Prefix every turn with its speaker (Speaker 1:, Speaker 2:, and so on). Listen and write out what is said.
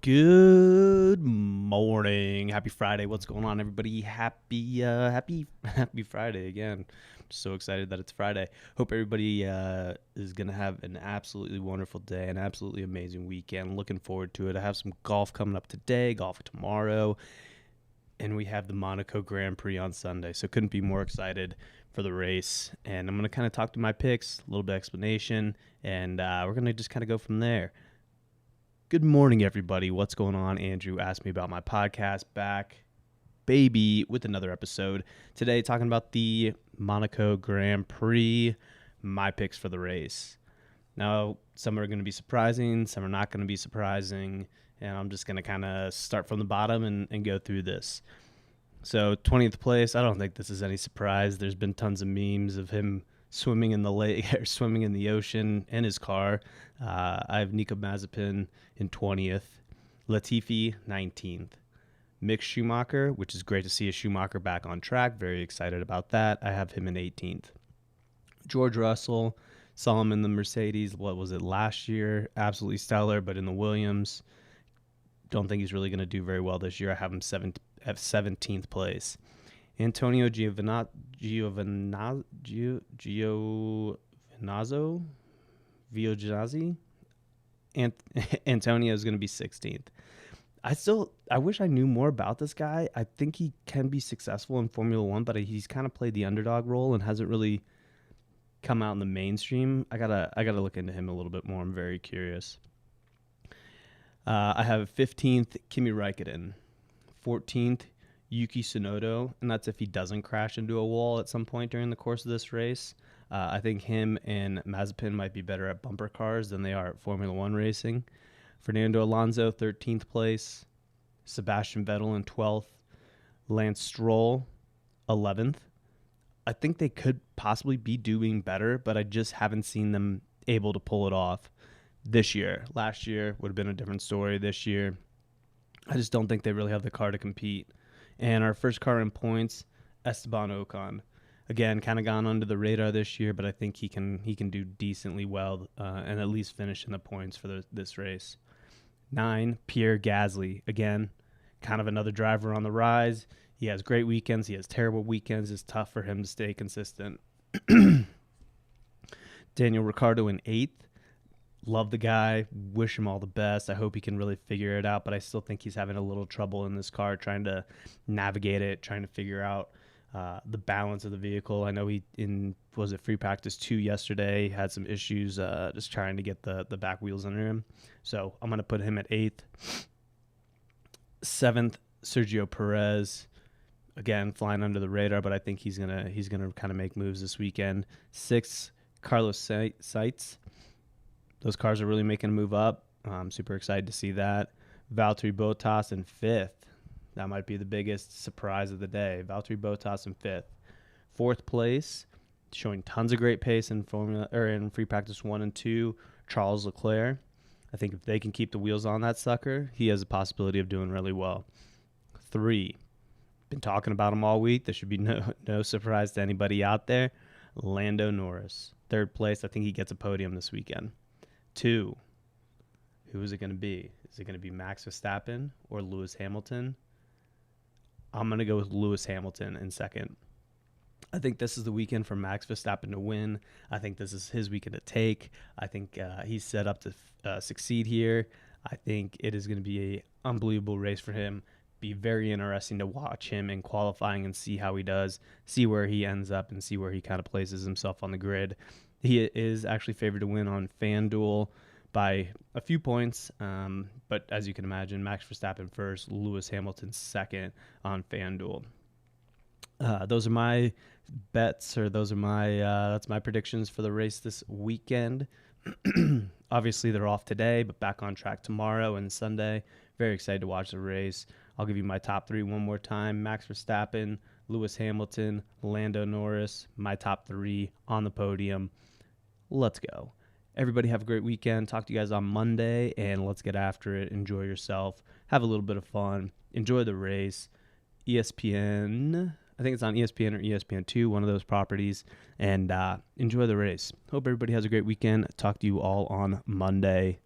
Speaker 1: Good morning. Happy Friday. What's going on, everybody? Happy Friday again. So excited that it's Friday. Hope everybody is going to have an absolutely wonderful day, an absolutely amazing weekend. Looking forward to it. I have some golf coming up today, golf tomorrow, and we have the Monaco Grand Prix on Sunday. So couldn't be more excited for the race. And I'm going to kind of talk to my picks, a little bit of explanation, and we're going to just kind of go from there. Good morning, everybody. What's going on? Andrew asked me about my podcast. Back, baby, with another episode. Today, talking about the Monaco Grand Prix, my picks for the race. Now, some are going to be surprising, some are not going to be surprising, and I'm just going to kind of start from the bottom and go through this. So, 20th place, I don't think this is any surprise. There's been tons of memes of him swimming in the lake or swimming in the ocean in his car. I have Nico Mazepin in 20th, Latifi 19th, Mick Schumacher, which is great to see a Schumacher back on track. Very excited about that. I have him in 18th. George Russell, saw him in the Mercedes. What was it, last year? Absolutely stellar, but in the Williams, don't think he's really going to do very well this year. I have him at 17th place. Antonio Giovinazzo, Antonio is going to be 16th. I wish I knew more about this guy. I think he can be successful in Formula One, but he's kind of played the underdog role and hasn't really come out in the mainstream. I gotta look into him a little bit more. I'm very curious. I have 15th Kimi Räikkönen, 14th Yuki Tsunoda, and that's if he doesn't crash into a wall at some point during the course of this race. I think him and Mazepin might be better at bumper cars than they are at Formula One racing. Fernando Alonso, 13th place. Sebastian Vettel in 12th. Lance Stroll, 11th. I think they could possibly be doing better, but I just haven't seen them able to pull it off this year. Last year would have been a different story. This year, I just don't think they really have the car to compete. And our first car in points, Esteban Ocon. Again, kind of gone under the radar this year, but I think he can do decently well and at least finish in the points for this race. 9, Pierre Gasly. Again, kind of another driver on the rise. He has great weekends. He has terrible weekends. It's tough for him to stay consistent. Daniel Ricardo in 8th. Love the guy. Wish him all the best. I hope he can really figure it out, but I still think he's having a little trouble in this car trying to navigate it, trying to figure out the balance of the vehicle. I know was it free practice 2 yesterday, had some issues just trying to get the back wheels under him. So I'm going to put him at 8th. 7th, Sergio Perez. Again, flying under the radar, but I think he's gonna kind of make moves this weekend. 6th, Carlos Sainz. Those cars are really making a move up. I'm super excited to see that. Valtteri Bottas in 5th. That might be the biggest surprise of the day. Valtteri Bottas in 5th. 4th place, showing tons of great pace in free practice 1 and 2, Charles Leclerc. I think if they can keep the wheels on that sucker, he has a possibility of doing really well. 3, been talking about him all week. There should be no surprise to anybody out there. Lando Norris, 3rd place. I think he gets a podium this weekend. 2, who is it going to be? Is it going to be Max Verstappen or Lewis Hamilton? I'm going to go with Lewis Hamilton in 2nd. I think this is the weekend for Max Verstappen to win. I think this is his weekend to take. I think he's set up to succeed here. I think it is going to be an unbelievable race for him. Be very interesting to watch him in qualifying and see how he does, see where he ends up, and see where he kind of places himself on the grid. He is actually favored to win on FanDuel by a few points, but as you can imagine, Max Verstappen first, Lewis Hamilton second on FanDuel. Those are my bets, or that's my predictions for the race this weekend. Obviously, they're off today, but back on track tomorrow and Sunday. Very excited to watch the race. I'll give you my top 3 one more time. Max Verstappen, Lewis Hamilton, Lando Norris, my top 3 on the podium. Let's go. Everybody have a great weekend. Talk to you guys on Monday, and let's get after it. Enjoy yourself. Have a little bit of fun. Enjoy the race. ESPN, I think it's on ESPN or ESPN2, one of those properties, and enjoy the race. Hope everybody has a great weekend. Talk to you all on Monday.